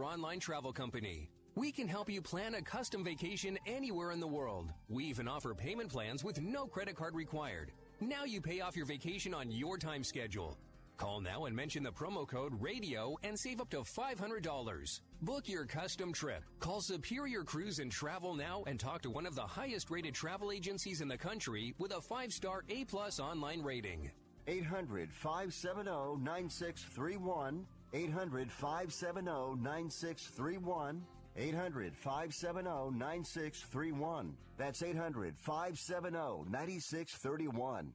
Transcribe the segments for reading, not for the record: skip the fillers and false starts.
Online travel company. We can help you plan a custom vacation anywhere in the world. We even offer payment plans with no credit card required. Now you pay off your vacation on your time schedule. Call now and mention the promo code RADIO and save up to $500. Book your custom trip. Call Superior Cruise and Travel now and talk to one of the highest rated travel agencies in the country with a 5-star A+ online rating. 800-570-9631. 800-570-9631. 800-570-9631. That's 800-570-9631.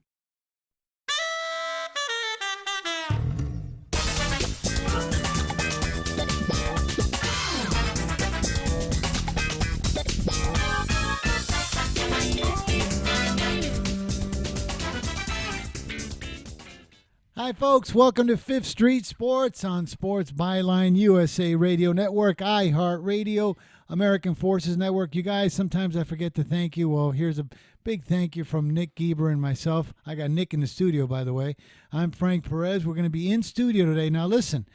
Hi, folks. Welcome to Fifth Street Sports on Sports Byline USA Radio Network, iHeartRadio, American Forces Network. You guys, sometimes I forget to thank you. Well, here's a big thank you from Nick Geber and myself. I got Nick in the studio, by the way. I'm Frank Perez. We're going to be in studio today. Now, listen,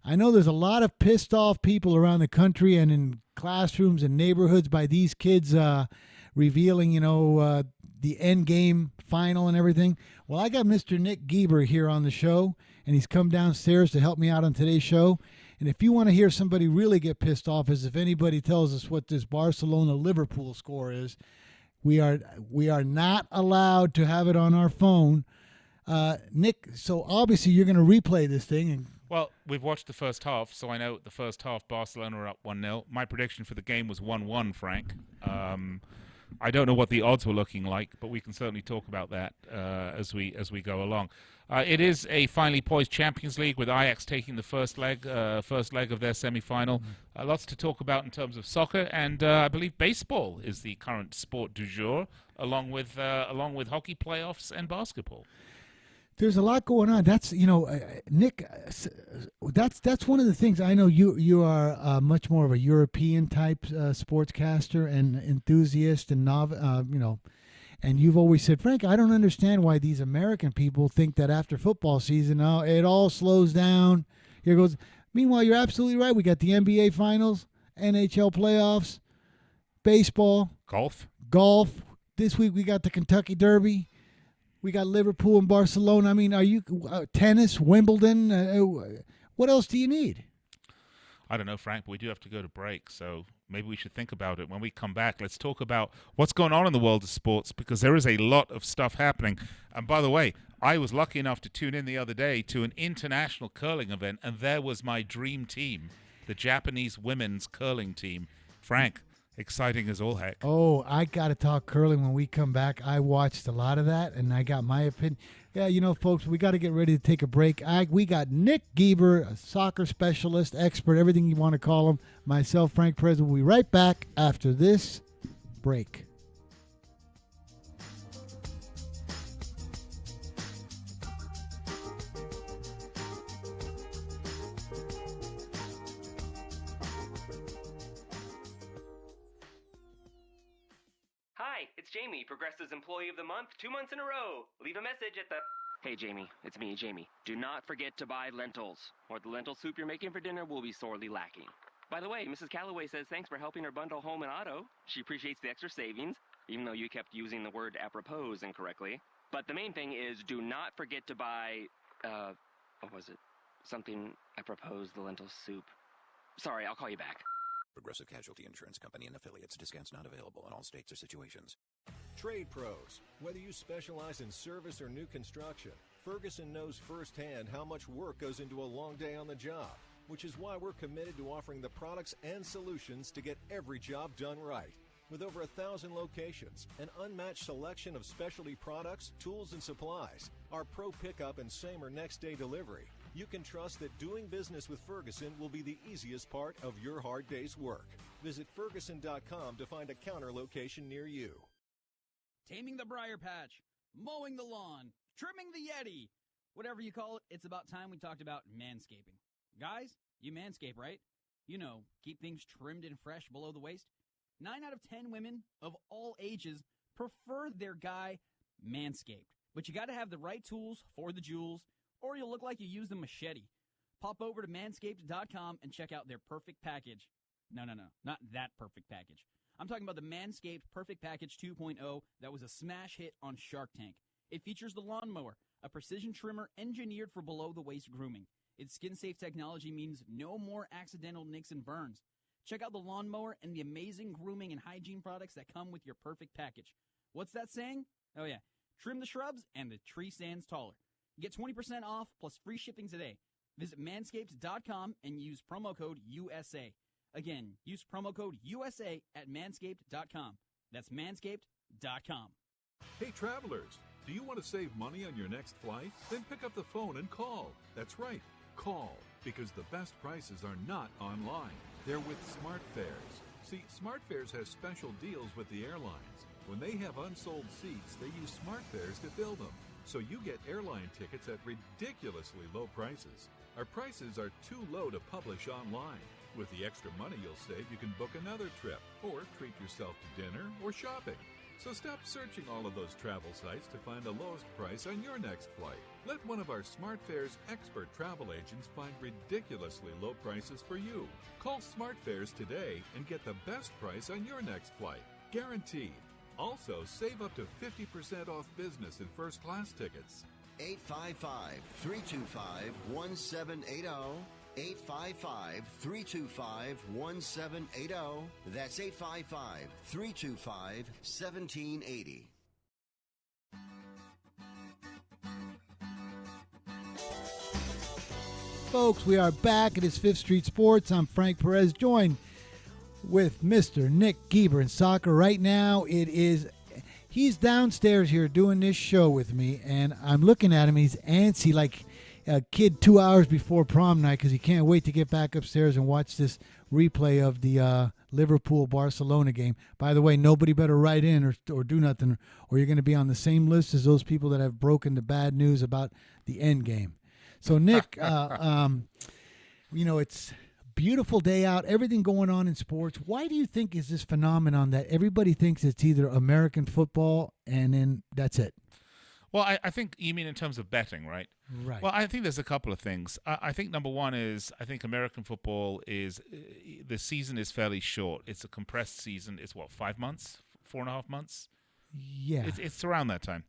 I know there's a lot of pissed off people around the country and in classrooms and neighborhoods by these kids revealing, the end game final and everything. Well, I got Mr. Nick Geber here on the show, and he's come downstairs to help me out on today's show. And if you want to hear somebody really get pissed off, is if anybody tells us what this Barcelona-Liverpool score is, we are not allowed to have it on our phone. Nick, so obviously you're going to replay this thing. Well, we've watched the first half, so I know the first half Barcelona are up 1-0. My prediction for the game was 1-1, Frank. I don't know what the odds were looking like, but we can certainly talk about that as we go along. It is a finely poised Champions League with Ajax taking the first leg of their semi-final. Lots to talk about in terms of soccer, and I believe baseball is the current sport du jour, along with hockey playoffs and basketball. There's a lot going on. That's Nick. That's one of the things. I know you are much more of a European type sportscaster and enthusiast and and you've always said, Frank, I don't understand why these American people think that after football season now it all slows down. Here goes. Meanwhile, you're absolutely right. We got the NBA finals, NHL playoffs, baseball, golf. This week we got the Kentucky Derby. We got Liverpool and Barcelona. I mean, are you tennis, Wimbledon? What else do you need? I don't know, Frank, but we do have to go to break, so maybe we should think about it. When we come back, let's talk about what's going on in the world of sports, because there is a lot of stuff happening. And by the way, I was lucky enough to tune in the other day to an international curling event, and there was my dream team, the Japanese women's curling team. Frank, exciting as all heck. Oh, I got to talk curling when we come back. I watched a lot of that, and I got my opinion. Yeah, folks, we got to get ready to take a break. We got Nick Geber, a soccer specialist, expert, everything you want to call him. Myself, Frank Perez, will be right back after this break. It's Jamie, Progressive's Employee of the Month, 2 months in a row. Leave a message at the... Hey, Jamie. It's me, Jamie. Do not forget to buy lentils, or the lentil soup you're making for dinner will be sorely lacking. By the way, Mrs. Calloway says thanks for helping her bundle home and auto. She appreciates the extra savings, even though you kept using the word apropos incorrectly. But the main thing is do not forget to buy, what was it? Something apropos the lentil soup. Sorry, I'll call you back. Progressive Casualty Insurance Company and affiliates. Discounts not available in all states or situations. Trade pros. Whether you specialize in service or new construction, Ferguson knows firsthand how much work goes into a long day on the job, which is why we're committed to offering the products and solutions to get every job done right. With over 1,000 locations, an unmatched selection of specialty products, tools, and supplies, our pro pickup and same or next day delivery, you can trust that doing business with Ferguson will be the easiest part of your hard day's work. Visit Ferguson.com to find a counter location near you. Taming the briar patch, mowing the lawn, trimming the Yeti. Whatever you call it, it's about time we talked about manscaping. Guys, you manscape, right? Keep things trimmed and fresh below the waist. 9 out of 10 women of all ages prefer their guy manscaped. But you got to have the right tools for the jewels, or you'll look like you used a machete. Pop over to manscaped.com and check out their perfect package. No, not that perfect package. I'm talking about the Manscaped Perfect Package 2.0 that was a smash hit on Shark Tank. It features the lawnmower, a precision trimmer engineered for below-the-waist grooming. Its skin-safe technology means no more accidental nicks and burns. Check out the lawnmower and the amazing grooming and hygiene products that come with your perfect package. What's that saying? Oh yeah, trim the shrubs and the tree stands taller. Get 20% off plus free shipping today. Visit manscaped.com and use promo code USA. Again, use promo code USA at manscaped.com. That's manscaped.com. Hey travelers, do you want to save money on your next flight? Then pick up the phone and call. That's right, call, because the best prices are not online. They're with SmartFares. See, SmartFares has special deals with the airlines. When they have unsold seats, they use SmartFares to fill them. So you get airline tickets at ridiculously low prices. Our prices are too low to publish online. With the extra money you'll save, you can book another trip, or treat yourself to dinner or shopping. So stop searching all of those travel sites to find the lowest price on your next flight. Let one of our SmartFares expert travel agents find ridiculously low prices for you. Call SmartFares today and get the best price on your next flight. Guaranteed. Also, save up to 50% off business and first class tickets. 855-325-1780. 855-325-1780. That's 855-325-1780. Folks, we are back. It is Fifth Street Sports. I'm Frank Perez, joined with Mr. Nick Geber in soccer. Right now, he's downstairs here doing this show with me, and I'm looking at him. He's antsy like a kid 2 hours before prom night because he can't wait to get back upstairs and watch this replay of the Liverpool-Barcelona game. By the way, nobody better write in or do nothing, or you're going to be on the same list as those people that have broken the bad news about the end game. So, Nick, it's a beautiful day out, everything going on in sports. Why do you think is this phenomenon that everybody thinks it's either American football and then that's it? Well, I think you mean in terms of betting, right? Right. Well, I think there's a couple of things. I think number one is I think American football the season is fairly short. It's a compressed season. It's 5 months, 4.5 months? Yeah. It's around that time.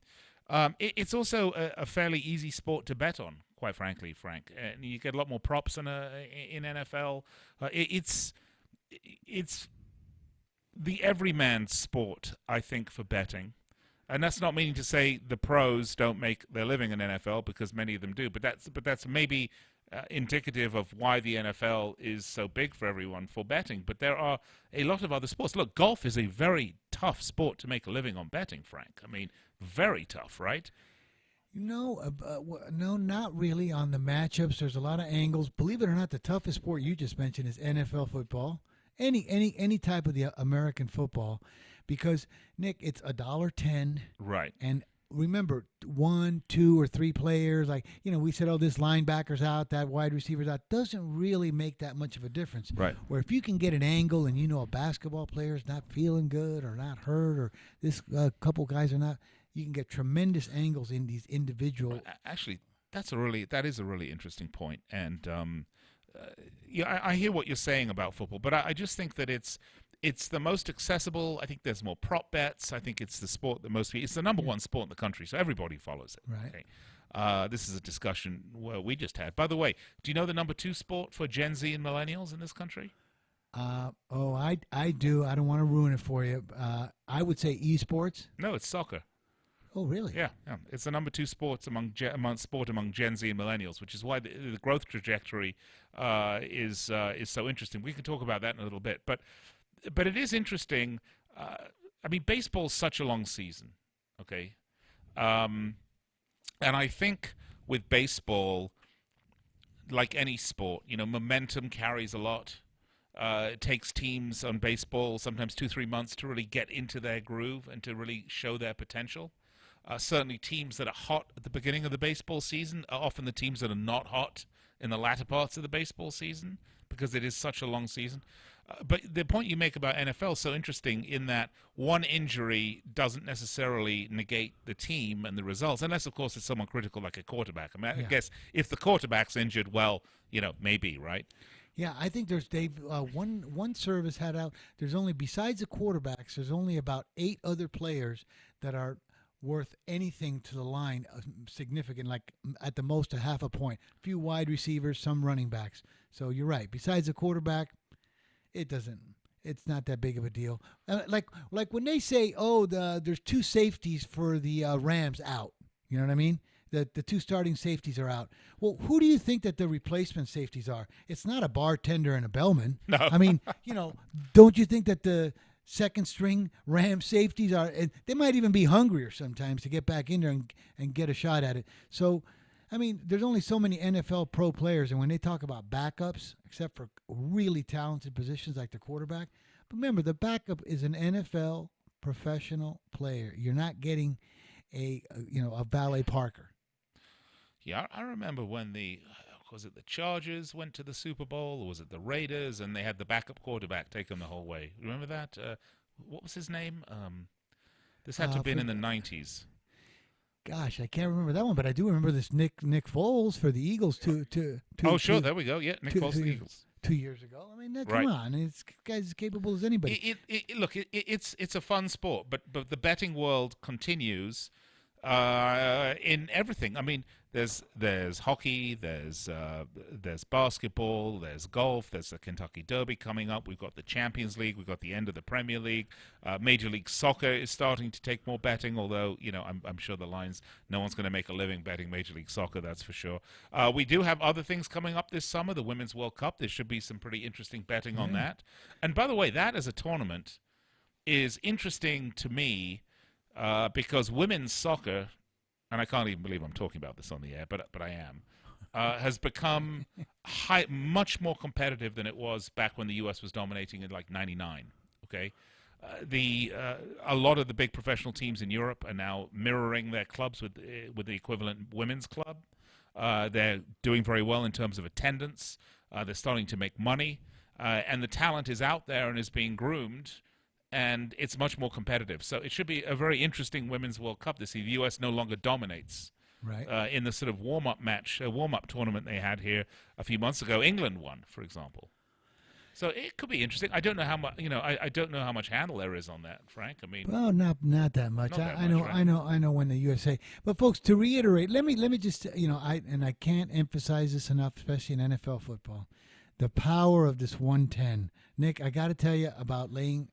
It's also a fairly easy sport to bet on, quite frankly, Frank. And you get a lot more props in NFL. It's the everyman sport, I think, for betting. And that's not meaning to say the pros don't make their living in NFL, because many of them do. But that's maybe indicative of why the NFL is so big for everyone for betting. But there are a lot of other sports. Look, golf is a very tough sport to make a living on betting, Frank. I mean, very tough, right? No, not really on the matchups. There's a lot of angles. Believe it or not, the toughest sport you just mentioned is NFL football. Any type of the American football. Because, Nick, it's $1.10. Right. And remember, 1, 2, or 3 players. Like, we said, this linebacker's out, that wide receiver's out. Doesn't really make that much of a difference. Right. Where if you can get an angle and a basketball player's not feeling good or not hurt or this couple guys are not, you can get tremendous angles in these individual. Actually, that is a really interesting point. And, I hear what you're saying about football, but I just think that it's the most accessible. I think there's more prop bets. I think it's the sport that it's the number one sport in the country, so everybody follows it. Right. Okay? This is a discussion we just had. By the way, do you know the number 2 sport for Gen Z and millennials in this country? I do. I don't want to ruin it for you. I would say esports. No, it's soccer. Oh, really? Yeah. It's the number 2 sport among Gen Z and millennials, which is why the growth trajectory is so interesting. We can talk about that in a little bit, but it is interesting. Baseball's such a long season, okay? And I think with baseball, like any sport, momentum carries a lot. It takes teams on baseball sometimes 2-3 months to really get into their groove and to really show their potential. Certainly teams that are hot at the beginning of the baseball season are often the teams that are not hot in the latter parts of the baseball season because it is such a long season. But the point you make about NFL is so interesting in that one injury doesn't necessarily negate the team and the results, unless, of course, it's someone critical like a quarterback. I mean, I guess if the quarterback's injured, well, maybe, right? Yeah, I think there's, Dave, one service had out, there's only, besides the quarterbacks, there's only about 8 other players that are worth anything to the line, significant, like at the most a half a point. A few wide receivers, some running backs. So you're right. Besides the quarterback, it's not that big of a deal. Like when they say, there's 2 safeties for the Rams out. You know what I mean? The 2 starting safeties are out. Well, who do you think that the replacement safeties are? It's not a bartender and a bellman. No. I mean, don't you think that the second string Ram safeties are, and they might even be hungrier sometimes to get back in there and get a shot at it. So, I mean, there's only so many NFL pro players, and when they talk about backups, except for really talented positions like the quarterback, but remember, the backup is an NFL professional player. You're not getting a valet Parker. Yeah, I remember when was it the Chargers went to the Super Bowl, or was it the Raiders, and they had the backup quarterback take them the whole way. Remember that? What was his name? This had to have been in the 90s. Gosh, I can't remember that one, but I do remember this Nick Foles for the Eagles. There we go. Yeah, Nick Foles for the Eagles. 2 years ago. I mean, Right. come on, this guy's as capable as anybody. It's a fun sport, but the betting world continues in everything. I mean, there's hockey, there's basketball, there's golf, there's the Kentucky Derby coming up. We've got the Champions League, we've got the end of the Premier League. Major League Soccer is starting to take more betting, although I'm sure the lines, no one's going to make a living betting Major League Soccer, that's for sure. We do have other things coming up this summer, the Women's World Cup. There should be some pretty interesting betting on that. And by the way, that as a tournament is interesting to me because women's soccer, and I can't even believe I'm talking about this on the air, but I am, has become much more competitive than it was back when the U.S. was dominating in like '99. Okay, a lot of the big professional teams in Europe are now mirroring their clubs with the equivalent women's club. They're doing very well in terms of attendance. They're starting to make money, and the talent is out there and is being groomed. And it's much more competitive. So it should be a very interesting Women's World Cup this year. The U.S. no longer dominates. Right. In the sort of warm-up tournament they had here a few months ago. England won, for example. So it could be interesting. I don't know how much, I don't know how much handle there is on that, Frank. I mean, well, not that much. I know, right? I know when the USA. But folks, to reiterate, let me just, I can't emphasize this enough, especially in NFL football. The power of this 110. Nick, I got to tell you about betting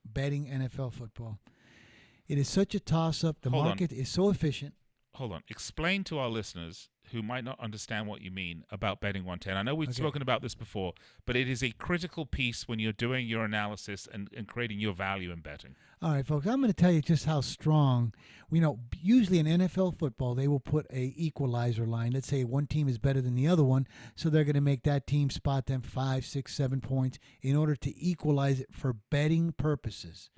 NFL football. It is such a toss-up. The market is so efficient. Hold on. Explain to our listeners who might not understand what you mean about betting 110. I know we've spoken about this before, but it is a critical piece when you're doing your analysis and creating your value in betting. All right, folks, I'm going to tell you just how strong. Usually in NFL football, they will put a equalizer line. Let's say one team is better than the other one, so they're going to make that team spot them 5, 6, 7 points in order to equalize it for betting purposes.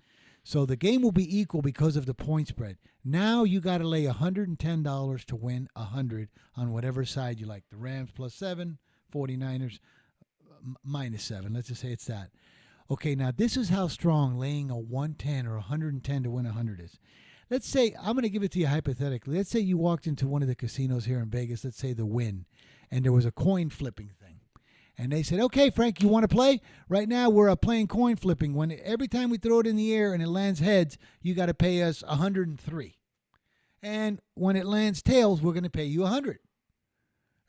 So the game will be equal because of the point spread. Now you got to lay $110 to win $100 on whatever side you like. The Rams +7, 49ers -7. Let's just say it's that. Okay, now this is how strong laying a 110 or 110 to win 100 is. Let's say, I'm going to give it to you hypothetically. Let's say you walked into one of the casinos here in Vegas, let's say the Wynn, and there was a coin flipping thing. And they said, okay, Frank, you want to play? Right now we're playing coin flipping. Every time we throw it in the air and it lands heads, you got to pay us 103. And when it lands tails, we're going to pay you 100.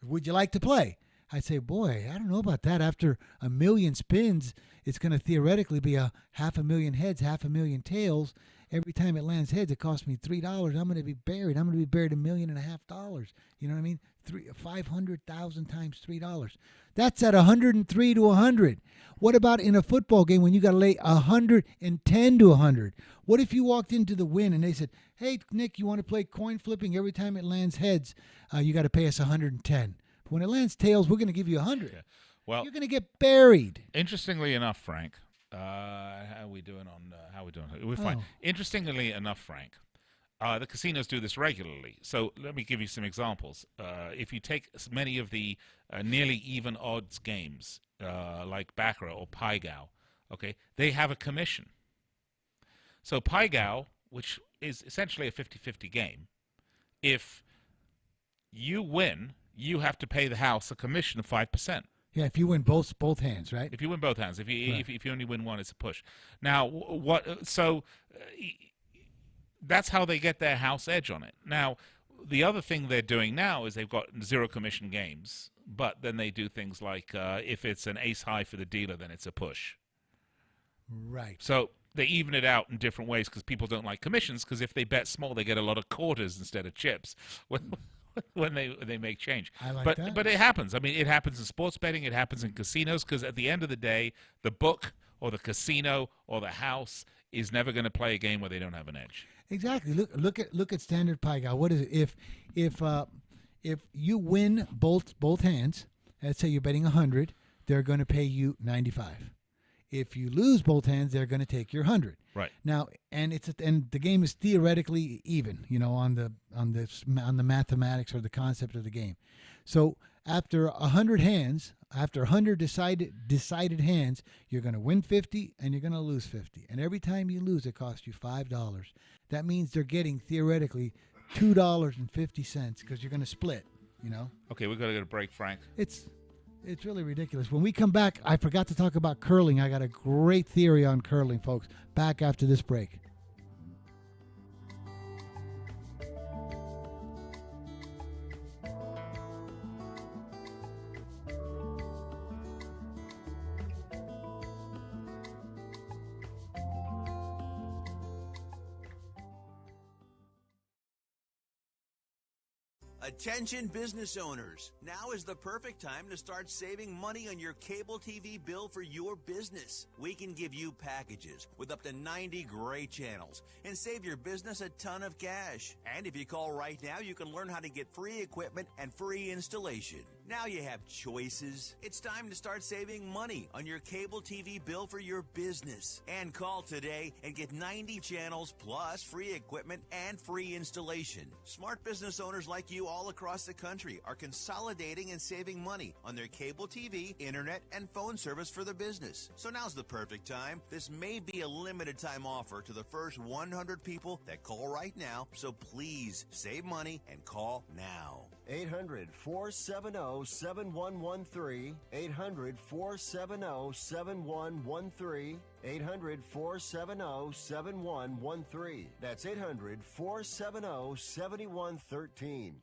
Would you like to play? I'd say, boy, I don't know about that. After 1 million spins, it's going to theoretically be a 500,000 heads, 500,000 tails. Every time it lands heads, it costs me $3. I'm going to be buried. I'm going to be buried $1.5 million. You know what I mean? 500,000 times $3. That's at 103 to 100. What about in a football game when you got to lay 110 to 100? What if you walked into the Wynn and they said, hey, Nick, you want to play coin flipping? Every time it lands heads, you got to pay us 110. But when it lands tails, we're going to give you 100. Yeah. Well, you're going to get buried. Interestingly enough, Frank, how are we doing on? How are we doing? We're fine. Interestingly enough, Frank, the casinos do this regularly. So let me give you some examples. If you take many of the nearly even odds games, like Baccarat or Pai Gow, okay, they have a commission. So Pai Gow, which is essentially a 50-50 game, if you win, you have to pay the house a commission of 5%. Yeah, if you win both hands, right? If you win both hands, if you Right. if you only win one, it's a push. Now, what? So that's how they get their house edge on it. Now, the other thing they're doing now is they've got zero commission games, but then they do things like if it's an ace high for the dealer, then it's a push. Right. So they even it out in different ways because people don't like commissions, because if they bet small, they get a lot of quarters instead of chips when they make change. I like but that. But it happens. I mean, it happens in sports betting. It happens in casinos, because at the end of the day, the book or the casino or the house is never going to play a game where they don't have an edge. Exactly. Look at standard Pai Gow. What is it? If you win both hands, let's say you're betting 100, they're going to pay you 95. If you lose both hands, they're going to take your 100. Right. Now, and the game is theoretically even, on the mathematics or the concept of the game. So after 100 hands, after 100 decided hands, you're going to win 50 and you're going to lose 50. And every time you lose, it costs you $5. That means they're getting theoretically $2.50 because you're going to split. Okay, we've got to go to break, Frank. It's really ridiculous. When we come back, I forgot to talk about curling. I got a great theory on curling, folks. Back after this break. Attention business owners, now is the perfect time to start saving money on your cable TV bill for your business. We can give you packages with up to 90 great channels and save your business a ton of cash. And if you call right now, you can learn how to get free equipment and free installation. Now you have choices. It's time to start saving money on your cable TV bill for your business. And call today and get 90 channels plus free equipment and free installation. Smart business owners like you all across the country are consolidating and saving money on their cable TV, internet, and phone service for the business. So now's the perfect time. This may be a limited time offer to the first 100 people that call right now. So please save money and call now. 800-470-7113. 800-470-7113. 800-470-7113. That's 800-470-7113.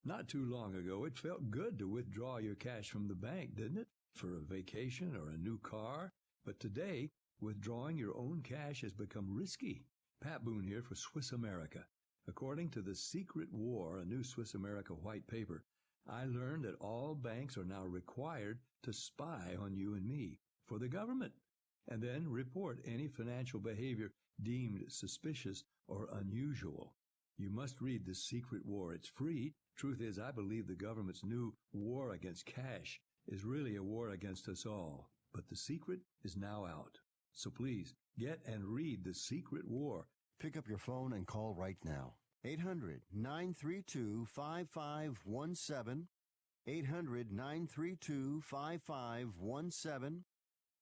Not too long ago, it felt good to withdraw your cash from the bank, didn't it? For a vacation or a new car. But today, withdrawing your own cash has become risky. Pat Boone here for Swiss America. According to The Secret War, a new Swiss America white paper, I learned that all banks are now required to spy on you and me for the government, and then report any financial behavior deemed suspicious or unusual. You must read The Secret War. It's free. Truth is, I believe the government's new war against cash is really a war against us all. But The Secret is now out. So please, get and read The Secret War. Pick up your phone and call right now. 800-932-5517. 800-932-5517.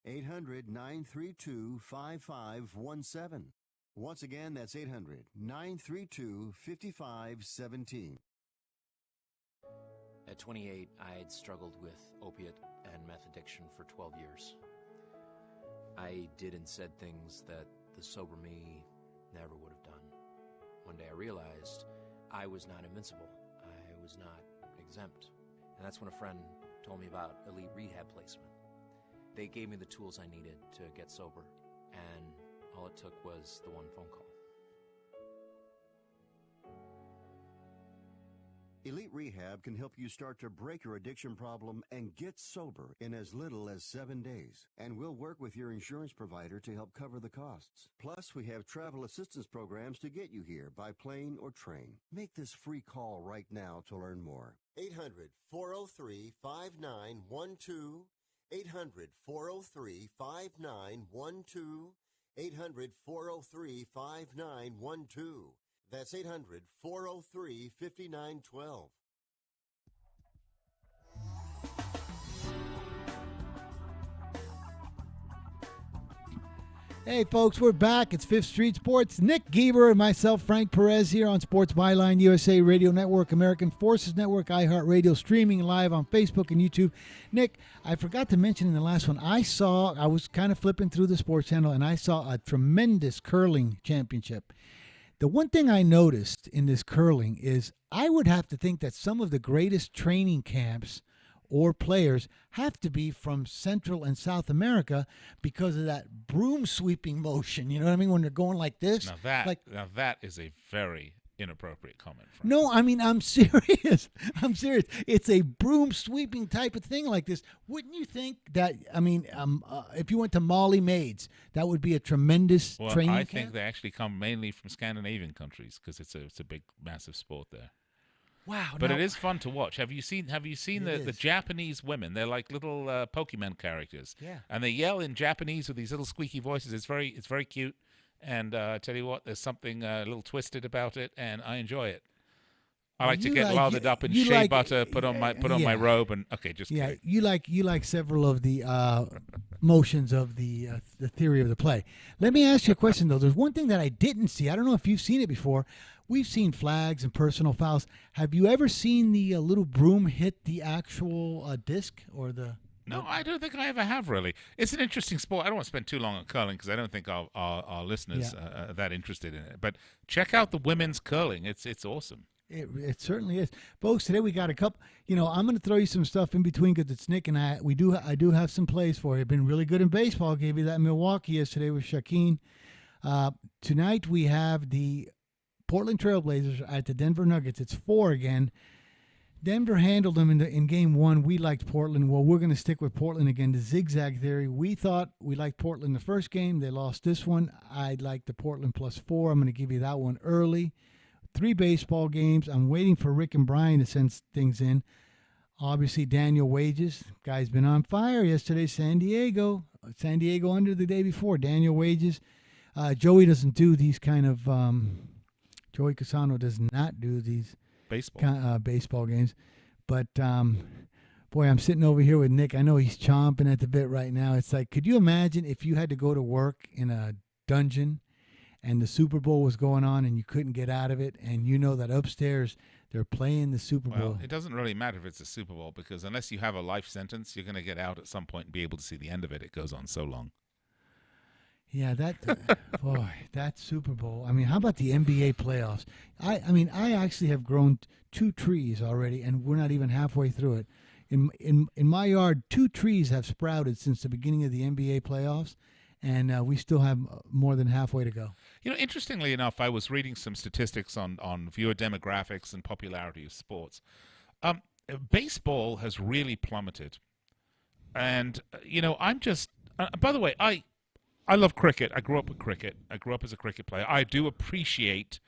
800-932-5517. Once again, that's 800-932-5517. At 28, I had struggled with opiate and meth addiction for 12 years. I did and said things that the sober me never would have done. One day I realized I was not invincible. I was not exempt. And that's when a friend told me about Elite Rehab Placement. They gave me the tools I needed to get sober, and all it took was the one phone call. Elite Rehab can help you start to break your addiction problem and get sober in as little as 7 days. And we'll work with your insurance provider to help cover the costs. Plus, we have travel assistance programs to get you here by plane or train. Make this free call right now to learn more. 800-403-5912. 800-403-5912. 800-403-5912. That's 800-403-5912. Hey, folks, we're back. It's Fifth Street Sports. Nick Geber and myself, Frank Perez, here on Sports Byline USA Radio Network, American Forces Network, iHeartRadio, streaming live on Facebook and YouTube. Nick, I forgot to mention in the last one, I was kind of flipping through the sports channel, and I saw a tremendous curling championship. The one thing I noticed in this curling is I would have to think that some of the greatest training camps or players have to be from Central and South America because of that broom sweeping motion. You know what I mean? When they're going like this. Now that is a very inappropriate comment. Frank. No, I mean, I'm serious. I'm serious. It's a broom sweeping type of thing like this. Wouldn't you think that, if you went to Molly Maids, that would be a tremendous training camp? I think they actually come mainly from Scandinavian countries because it's a big, massive sport there. Wow! But it is fun to watch. Have you seen the Japanese women? They're like little Pokemon characters. Yeah. And they yell in Japanese with these little squeaky voices. It's very cute. And I tell you what, there's something a little twisted about it, and I enjoy it. I like to get lathered up in shea butter, put on my robe, and just kidding. You like several of the motions of the theory of the play. Let me ask you a question though. There's one thing that I didn't see. I don't know if you've seen it before. We've seen flags and personal fouls. Have you ever seen the little broom hit the actual disc or the? No, I don't think I ever have, really. It's an interesting sport. I don't want to spend too long on curling because I don't think our listeners are that interested in it. But check out the women's curling. It's awesome. It certainly is. Folks, today we got a couple. I'm going to throw you some stuff in between because it's Nick and I. I do have some plays for you. Been really good in baseball. Gave you that in Milwaukee yesterday with Shaquin. Tonight we have the Portland Trailblazers at the Denver Nuggets. It's 4 again. Denver handled them in game 1. We liked Portland. Well, we're going to stick with Portland again. The zigzag theory. We thought we liked Portland the first game. They lost this one. I'd like the Portland +4. I'm going to give you that one early. 3 baseball games. I'm waiting for Rick and Brian to send things in. Obviously, Daniel Wages. Guy's been on fire yesterday. San Diego under the day before. Daniel Wages. Joey doesn't do these kind of... Joey Casano does not do these baseball games. But, boy, I'm sitting over here with Nick. I know he's chomping at the bit right now. It's like, could you imagine if you had to go to work in a dungeon and the Super Bowl was going on and you couldn't get out of it, and you know that upstairs they're playing the Super Bowl? Well, it doesn't really matter if it's a Super Bowl because unless you have a life sentence, you're going to get out at some point and be able to see the end of it. It goes on so long. Yeah, that Super Bowl. I mean, how about the NBA playoffs? I actually have grown 2 trees already, and we're not even halfway through it. In my yard, 2 trees have sprouted since the beginning of the NBA playoffs, and we still have more than halfway to go. Interestingly enough, I was reading some statistics on viewer demographics and popularity of sports. Baseball has really plummeted, and I'm just. By the way, I love cricket. I grew up with cricket. I grew up as a cricket player. I do appreciate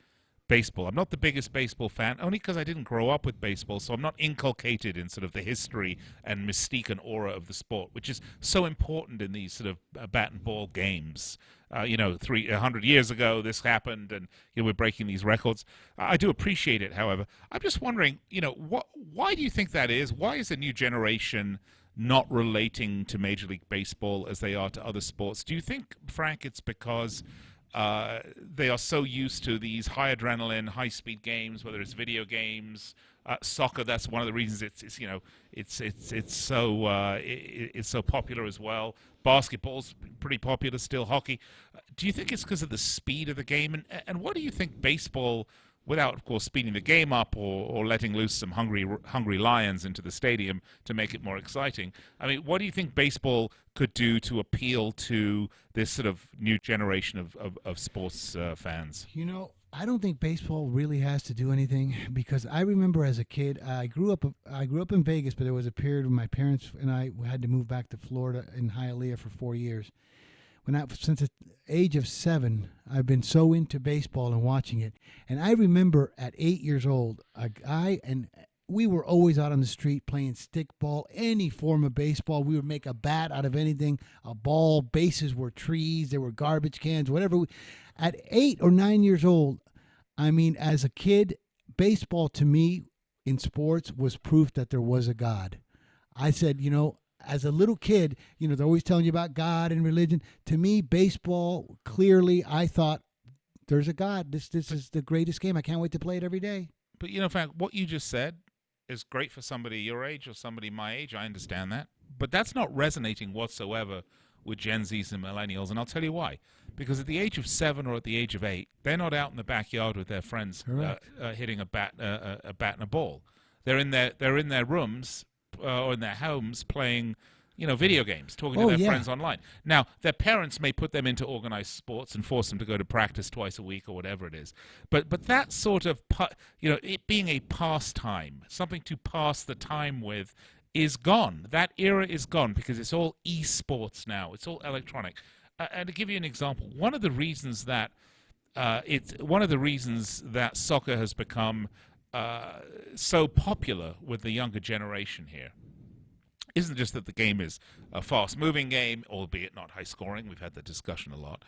baseball. I'm not the biggest baseball fan, only because I didn't grow up with baseball, so I'm not inculcated in sort of the history and mystique and aura of the sport, which is so important in these sort of bat and ball games. 100 years ago, this happened, and we're breaking these records. I do appreciate it, however. I'm just wondering, why do you think that is? Why is the new generation not relating to Major League Baseball as they are to other sports? Do you think, Frank, it's because they are so used to these high adrenaline, high speed games, whether it's video games, soccer? That's one of the reasons it's so popular as well. Basketball's pretty popular still. Hockey. Do you think it's because of the speed of the game? And what do you think baseball, without, of course, speeding the game up or letting loose some hungry lions into the stadium to make it more exciting? I mean, what do you think baseball could do to appeal to this sort of new generation of sports fans? I don't think baseball really has to do anything because I remember as a kid, I grew up in Vegas, but there was a period when my parents and I had to move back to Florida in Hialeah for 4 years. Since the age of 7, I've been so into baseball and watching it. And I remember at 8 years old, we were always out on the street playing stickball, any form of baseball. We would make a bat out of anything, a ball, bases were trees, there were garbage cans, whatever. At 8 or 9 years old, as a kid, baseball to me in sports was proof that there was a God. I said, as a little kid, they're always telling you about God and religion. To me, baseball, clearly, I thought, there's a God. This is the greatest game. I can't wait to play it every day. But, Frank, what you just said is great for somebody your age or somebody my age. I understand that. But that's not resonating whatsoever with Gen Zs and millennials, and I'll tell you why. Because at the age of 7 or at the age of 8, they're not out in the backyard with their friends hitting a bat and a ball. They're in their rooms or in their homes playing, video games, talking to their friends online. Now, their parents may put them into organized sports and force them to go to practice twice a week or whatever it is. But that sort of, it being a pastime, something to pass the time with, is gone. That era is gone because it's all esports now. It's all electronic. And to give you an example, one of the reasons that soccer has become so popular with the younger generation here isn't just that the game is a fast-moving game, albeit not high-scoring. We've had the discussion a lot.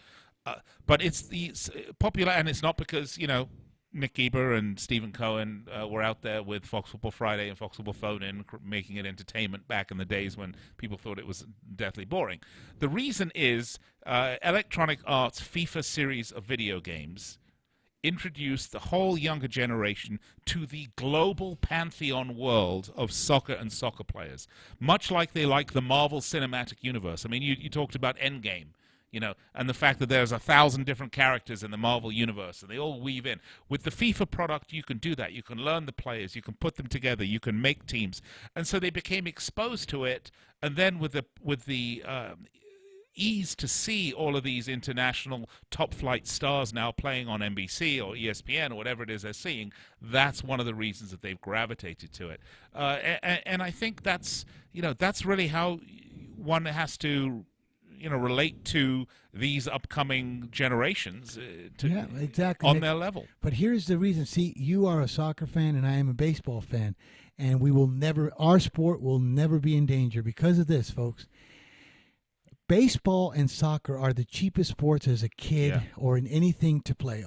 But it's popular, and it's not because, Nick Geber and Stephen Cohen were out there with Fox Football Friday and Fox Football Phone-In, making it entertainment back in the days when people thought it was deathly boring. The reason is Electronic Arts' FIFA series of video games introduced the whole younger generation to the global pantheon world of soccer and soccer players, much like they like the Marvel Cinematic Universe. I mean, you talked about Endgame. And the fact that there's 1,000 different characters in the Marvel Universe, and they all weave in. With the FIFA product, you can do that. You can learn the players. You can put them together. You can make teams. And so they became exposed to it. And then with the ease to see all of these international top-flight stars now playing on NBC or ESPN or whatever it is they're seeing, that's one of the reasons that they've gravitated to it. And I think that's really how one has to relate to these upcoming generations exactly on their level. But here's the reason. See, you are a soccer fan and I am a baseball fan, and our sport will never be in danger because of this, folks. Baseball and soccer are the cheapest sports as a kid or in anything to play.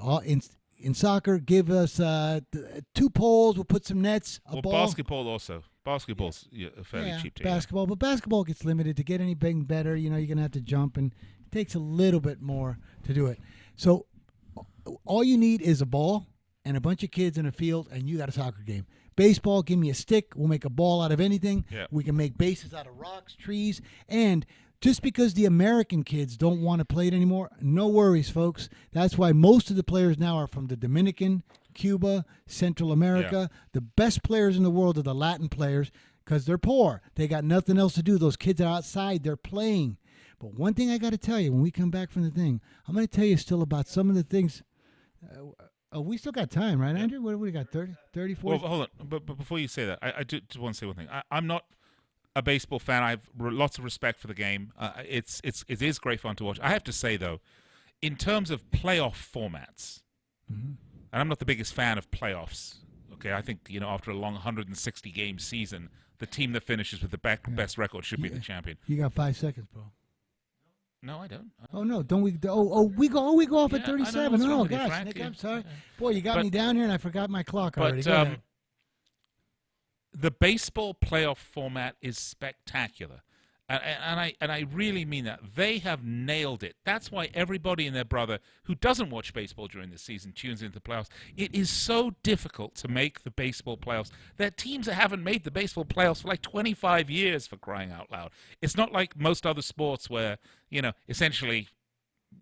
In soccer, give us 2 poles, we'll put some nets, a ball. Basketball also. Basketball's fairly cheap too. Basketball, but basketball gets limited. To get anything better, you're going to have to jump, and it takes a little bit more to do it. So all you need is a ball and a bunch of kids in a field, and you got a soccer game. Baseball, give me a stick. We'll make a ball out of anything. Yeah. We can make bases out of rocks, trees, and just because the American kids don't want to play it anymore, no worries, folks. That's why most of the players now are from the Dominican, Cuba, Central America. Yeah. The best players in the world are the Latin players because they're poor. They got nothing else to do. Those kids are outside. They're playing. But one thing I got to tell you, when we come back from the thing, I'm going to tell you still about some of the things. We still got time, right, Andrew? What do we got, 30, 40? Well, hold on. But before you say that, I do want to say one thing. I'm not a baseball fan. I have lots of respect for the game. It is great fun to watch. I have to say, though, in terms of playoff formats, and I'm not the biggest fan of playoffs. Okay, I think after a long 160-game season, the team that finishes with the best record should be the champion. You got 5 seconds, bro. No, I don't. Oh no, don't we? We go off at 37. Oh gosh, Nick, I'm sorry. Boy, you got me down here, and I forgot my clock already. But the baseball playoff format is spectacular. And I really mean that. They have nailed it. That's why everybody and their brother who doesn't watch baseball during the season tunes into the playoffs. It is so difficult to make the baseball playoffs. There are teams that haven't made the baseball playoffs for like 25 years, for crying out loud. It's not like most other sports where, essentially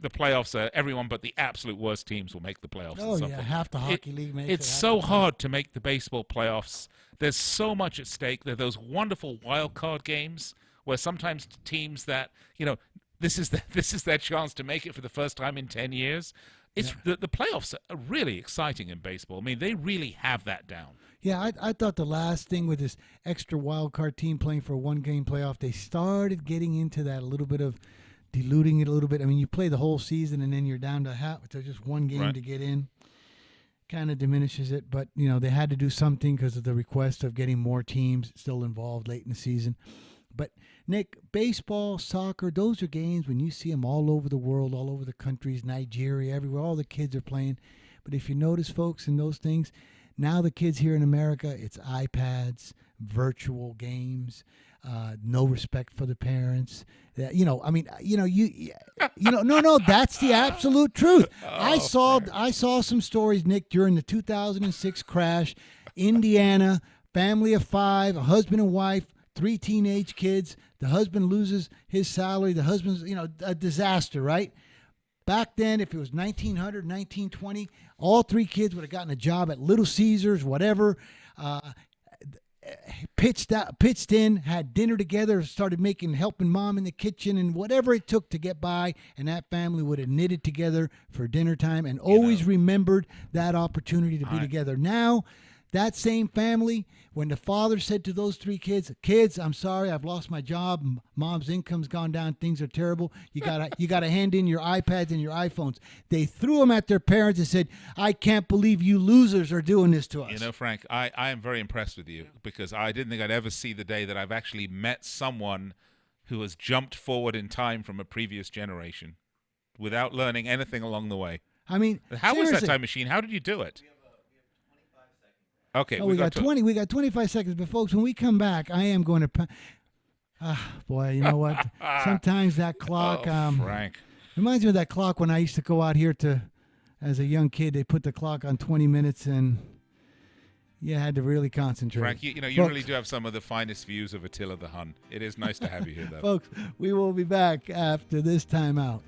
the playoffs are everyone but the absolute worst teams will make the playoffs. Oh, yeah, half the hockey league makes it. It's so hard to make the baseball playoffs. There's so much at stake. There are those wonderful wild card games where sometimes teams that, this is their chance to make it for the first time in 10 years. The playoffs are really exciting in baseball. I mean, they really have that down. Yeah, I thought the last thing with this extra wild card team playing for a one-game playoff, they started getting into that a little bit of diluting it a little bit. I mean, you play the whole season and then you're down to just one game to get in. Kind of diminishes it, but they had to do something because of the request of getting more teams still involved late in the season. But Nick, baseball, soccer, those are games when you see them all over the world, all over the countries, Nigeria, everywhere. All the kids are playing. But if you notice, folks, in those things, now the kids here in America, it's iPads, virtual games. no respect for the parents. No, that's the absolute truth. I saw some stories, Nick, during the 2006 crash, Indiana, family of 5, a husband and wife, 3 teenage kids. The husband loses his salary. The husband's, a disaster, right? Back then, if it was 1900, 1920, all 3 kids would have gotten a job at Little Caesars, whatever. Pitched in, had dinner together, started helping mom in the kitchen and whatever it took to get by, and that family would have knitted together for dinner time and always remembered that opportunity to be together. Now, that same family, when the father said to those 3 kids, I'm sorry, I've lost my job, mom's income's gone down, things are terrible, you gotta hand in your iPads and your iPhones. They threw them at their parents and said, I can't believe you losers are doing this to us. Frank, I am very impressed with you because I didn't think I'd ever see the day that I've actually met someone who has jumped forward in time from a previous generation without learning anything along the way. I mean, how was that time machine? How did you do it? Okay, we got 20. We got 25 seconds, but folks, when we come back, I am going to. Boy, you know what? Sometimes that clock. Frank. Reminds me of that clock when I used to go out here as a young kid. They put the clock on 20 minutes, and you had to really concentrate. Frank, you really do have some of the finest views of Attila the Hun. It is nice to have you here, though. Folks, we will be back after this timeout.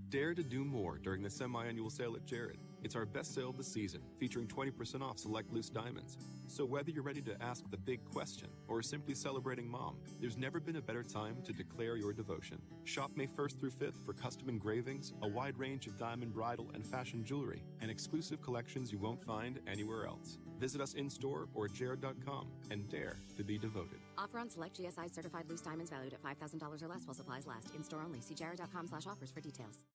Dare to do more during the semi-annual sale at Jared. It's our best sale of the season, featuring 20% off select loose diamonds. So whether you're ready to ask the big question or simply celebrating mom, there's never been a better time to declare your devotion. Shop May 1st through 5th for custom engravings, a wide range of diamond bridal and fashion jewelry, and exclusive collections you won't find anywhere else. Visit us in-store or jared.com and dare to be devoted. Offer on select GSI certified loose diamonds valued at $5,000 or less while supplies last. In-store only. See jared.com/offers for details.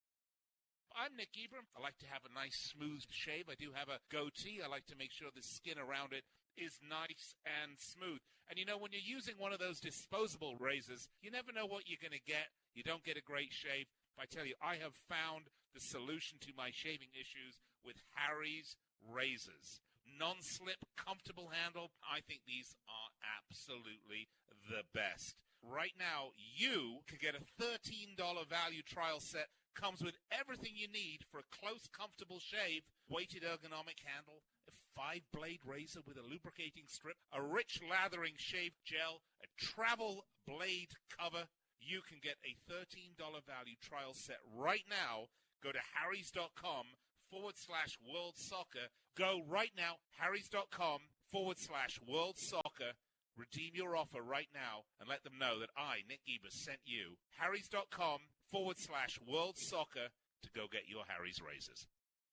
I'm Nick Ebram. I like to have a nice smooth shave. I do have a goatee. I like to make sure the skin around it is nice and smooth. And when you're using one of those disposable razors, you never know what you're going to get. You don't get a great shave. I tell you, I have found the solution to my shaving issues with Harry's razors. Non-slip, comfortable handle. I think these are absolutely the best. Right now, you can get a $13 value trial set. Comes with everything you need for a close, comfortable shave, weighted ergonomic handle, a 5-blade razor with a lubricating strip, a rich lathering shave gel, a travel blade cover. You can get a $13 value trial set right now. Go to harrys.com/World Soccer. Go right now, harrys.com/World Soccer. Redeem your offer right now and let them know that I, Nick Ebers, sent you. harrys.com/World Soccer to go get your Harry's razors.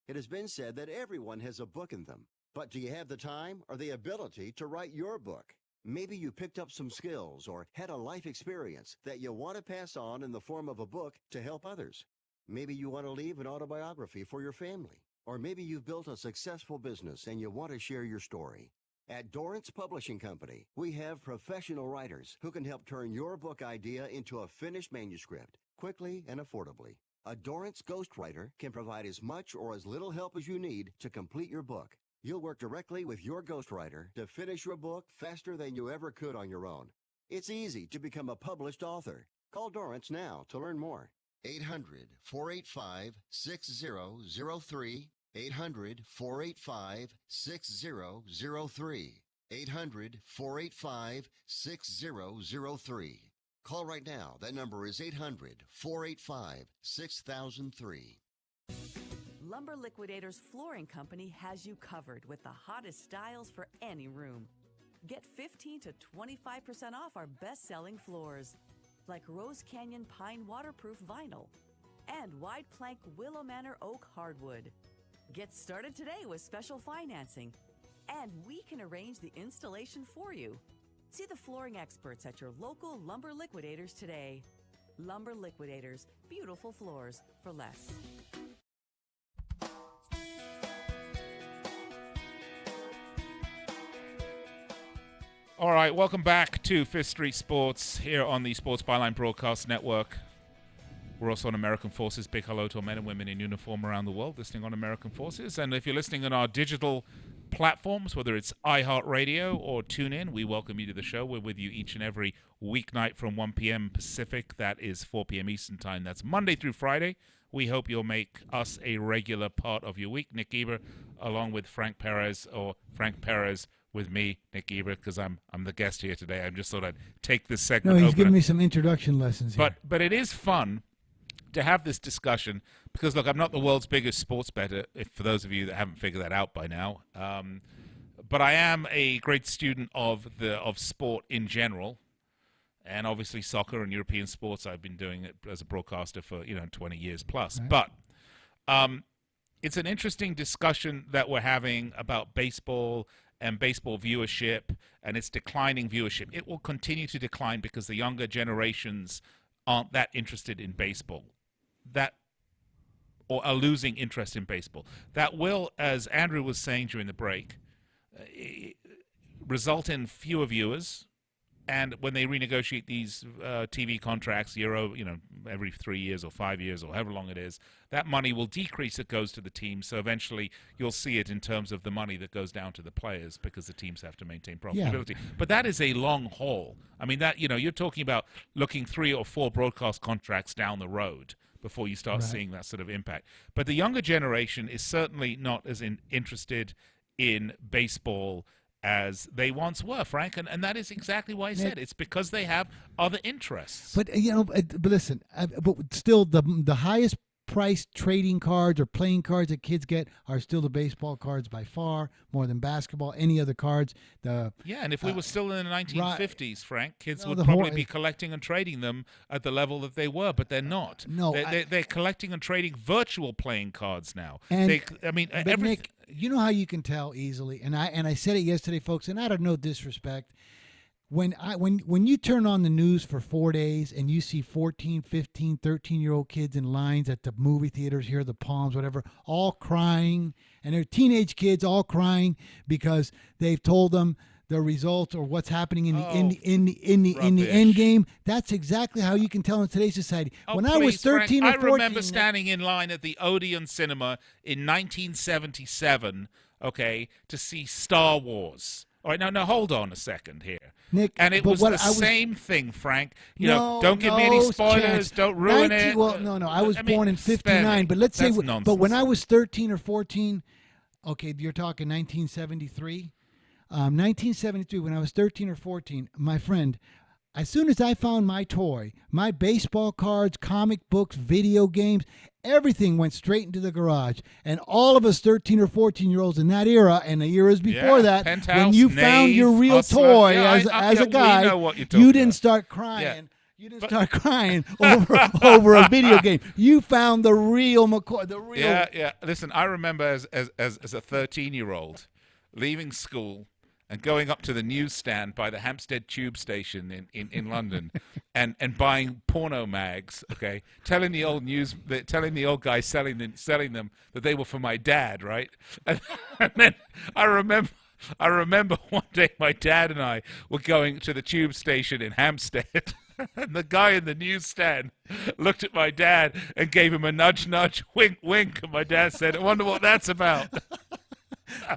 It has been said that everyone has a book in them. But do you have the time or the ability to write your book? Maybe you picked up some skills or had a life experience that you want to pass on in the form of a book to help others. Maybe you want to leave an autobiography for your family. Or maybe you've built a successful business and you want to share your story. At Dorrance Publishing Company, we have professional writers who can help turn your book idea into a finished manuscript quickly and affordably. A Dorrance ghostwriter can provide as much or as little help as you need to complete your book. You'll work directly with your ghostwriter to finish your book faster than you ever could on your own. It's easy to become a published author. Call Dorrance now to learn more. 800-485-6003. 800-485-6003. 800-485-6003. Call right now. That number is 800-485-6003. Lumber Liquidators Flooring Company has you covered with the hottest styles for any room. Get 15 to 25% off our best-selling floors, like Rose Canyon Pine Waterproof Vinyl and Wide Plank Willow Manor Oak Hardwood. Get started today with special financing, and we can arrange the installation for you. See the flooring experts at your local Lumber Liquidators today. Lumber Liquidators, beautiful floors for less. All right, welcome back to Fifth Street Sports here on the Sports Byline Broadcast Network. We're also on American Forces. Big hello to our men and women in uniform around the world listening on American Forces. And if you're listening on our digital platforms, whether it's iHeartRadio or TuneIn, we welcome you to the show. We're with you each and every weeknight from 1 p.m. Pacific. That is 4 p.m. Eastern Time. That's Monday through Friday. We hope you'll make us a regular part of your week. Nick Eber, along with Frank Perez, or Frank Perez with me, Nick Eber, because I'm the guest here today. I just thought I'd take this segment. No, he's giving me some introduction lessons here. But it is fun to have this discussion because, look, I'm not the world's biggest sports bettor, for those of you that haven't figured that out by now. But I am a great student of sport in general, and obviously soccer and European sports. I've been doing it as a broadcaster for 20 years plus. Right. But it's an interesting discussion that we're having about baseball and baseball viewership and its declining viewership. It will continue to decline because the younger generations aren't that interested in baseball, or are losing interest in baseball. That will, as Andrew was saying during the break, result in fewer viewers. And when they renegotiate these TV contracts every 3 years or 5 years or however long it is, that money will decrease that goes to the team. So eventually you'll see it in terms of the money that goes down to the players because the teams have to maintain profitability. Yeah. But that is a long haul. I mean, that you're talking about looking 3 or 4 broadcast contracts down the road before you start seeing that sort of impact. But the younger generation is certainly not as interested in baseball as they once were, Frank, and that is exactly why I said it's because they have other interests. But but listen, but still, the highest priced trading cards or playing cards that kids get are still the baseball cards by far, more than basketball, any other cards. And if we were still in the 1950s, Frank, kids would probably be collecting and trading them at the level that they were, but they're not. No, they're collecting and trading virtual playing cards now. Nick, you know how you can tell easily, and I said it yesterday, folks, and out of no disrespect, when you turn on the news for 4 days and you see 14, 15, 13-year-old kids in lines at the movie theaters here, the Palms, whatever, all crying, and they're teenage kids all crying because they've told them the results or what's happening in the end game. That's exactly how you can tell in today's society. When I was 13 Frank, or 14, I remember standing in line at the Odeon Cinema in 1977, to see Star Wars. All right, now hold on a second here. Nick, and it was the same thing, Frank. Don't give me any spoilers. Chance. Don't ruin it. Well, no. I was born in 59, but let's say, but when I was 13 or 14, you're talking 1973. 1973, when I was 13 or 14, my friend, as soon as I found my toy, my baseball cards, comic books, video games, everything went straight into the garage. And all of us 13 or 14-year-olds in that era and the eras before that, Penthouse, when you found your real toy as a guy, you didn't start crying. Yeah. You didn't start crying over a video game. You found the real McCoy, the real. Yeah. Listen, I remember as a 13-year-old leaving school and going up to the newsstand by the Hampstead Tube Station in London and buying porno mags, telling the old guy selling them that they were for my dad, right? And then I remember one day my dad and I were going to the tube station in Hampstead, and the guy in the newsstand looked at my dad and gave him a nudge, nudge, wink, wink, and my dad said, "I wonder what that's about."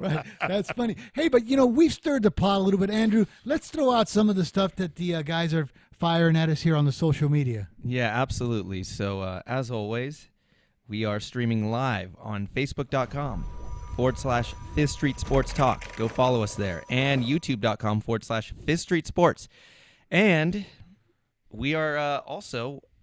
Right, that's funny. Hey, but we've stirred the pot a little bit, Andrew. Let's throw out some of the stuff that the guys are firing at us here on the social media. Yeah, absolutely. So as always, we are streaming live on Facebook.com/Fifth Street Sports Talk. Go follow us there, and YouTube.com/Fifth Street Sports. And we are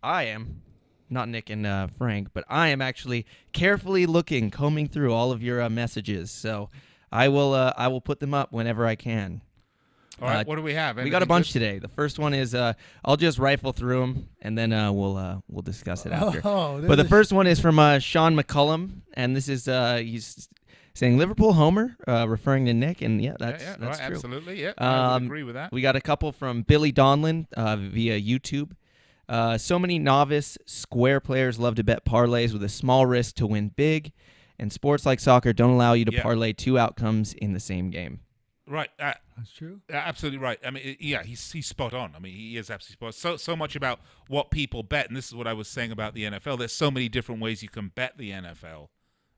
I am. Not Nick and Frank, but I am actually carefully combing through all of your messages. So I will put them up whenever I can. All right, what do we have? We got a bunch today. The first one is I'll just rifle through them, and then we'll discuss it after. But the first one is from Sean McCullum, and this is he's saying Liverpool homer, referring to Nick, and that's true. Absolutely, I would agree with that. We got a couple from Billy Donlin via YouTube. So many novice square players love to bet parlays with a small risk to win big, and sports like soccer don't allow you to parlay two outcomes in the same game. Right. That's true. Absolutely right. I mean, yeah, he's spot on. I mean, he is absolutely spot on. So much about what people bet, and this is what I was saying about the NFL. There's so many different ways you can bet the NFL.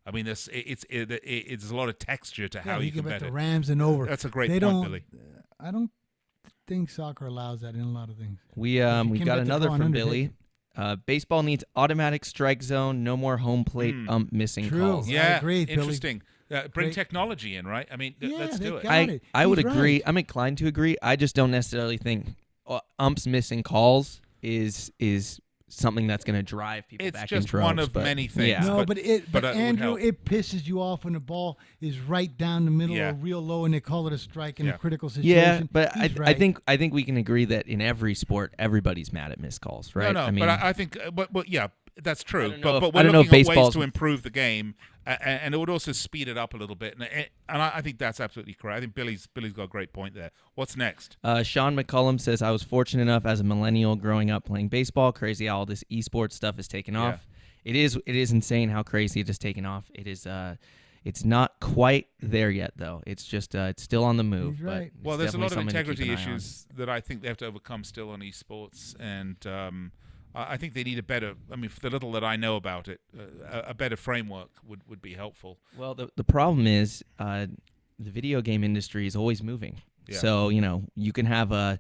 I mean, it's a lot of texture to how you can bet the it. Rams and over. That's a great point, Billy. I don't think soccer allows that in a lot of things. We got another from Billy. Baseball needs automatic strike zone, no more home plate ump missing calls. Yeah, I agree, interesting. Bring Great. technology in, right? I mean, let's do it. I would He's agree. right. I'm inclined to agree. I just don't necessarily think umps missing calls is something that's going to drive people It's back just in droves. one of many things. Yeah. No, but but it would Andrew, help. it pisses you off when the ball is right down the middle Yeah. or real low, and they call it a strike in Yeah. a critical situation. Yeah, but He's I right. think we can agree that in every sport, everybody's mad at missed calls, right? No, I mean, but I think, but yeah, that's true. don't know But if- we're I don't know if looking at ways baseball's- to improve the game, and it would also speed it up a little bit. And I think that's absolutely correct. I think Billy's got a great point there. What's next? Sean McCullum says, I was fortunate enough as a millennial growing up playing baseball. Crazy how all this esports stuff is taken off. It is insane how crazy it has taken off. It is it's not quite there yet though. It's just it's still on the move. He's but right. it's Well, there's a lot of definitely something to keep integrity an eye on. issues that I think they have to overcome still on esports, and I think they need a better. I mean, for the little that I know about it, a better framework would be helpful. Well, the problem is the video game industry is always moving. Yeah. So, you can have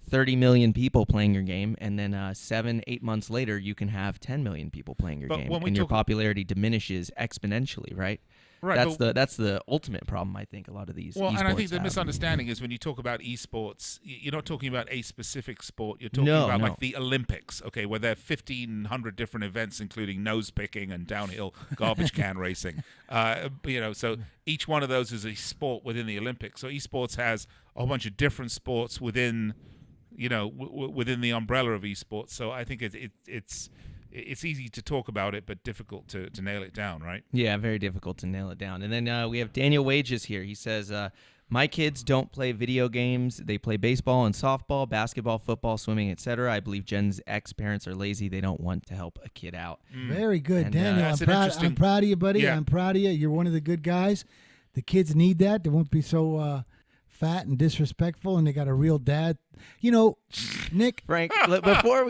30 million people playing your game, and then 7-8 months later, you can have 10 million people playing your But game, when we and your talk- popularity diminishes exponentially, right? Right, That's the ultimate problem, I think, a lot of these Well, and I think esports the have. misunderstanding is when you talk about esports, you're not talking about a specific sport. You're talking No, about no. like the Olympics, okay, where there are 1,500 different events, including nose picking and downhill garbage can racing. So each one of those is a sport within the Olympics. So esports has a whole bunch of different sports within, within the umbrella of esports. So I think it's easy to talk about it, but difficult to nail it down, right? Yeah, very difficult to nail it down. And then we have Daniel Wages here. He says, my kids don't play video games. They play baseball and softball, basketball, football, swimming, etc. I believe Gen X parents are lazy. They don't want to help a kid out. Very good, And, Daniel. That's I'm proud of you, buddy. Yeah. I'm proud of you. You're one of the good guys. The kids need that. They won't be so fat and disrespectful, and they got a real dad. Nick. Frank, before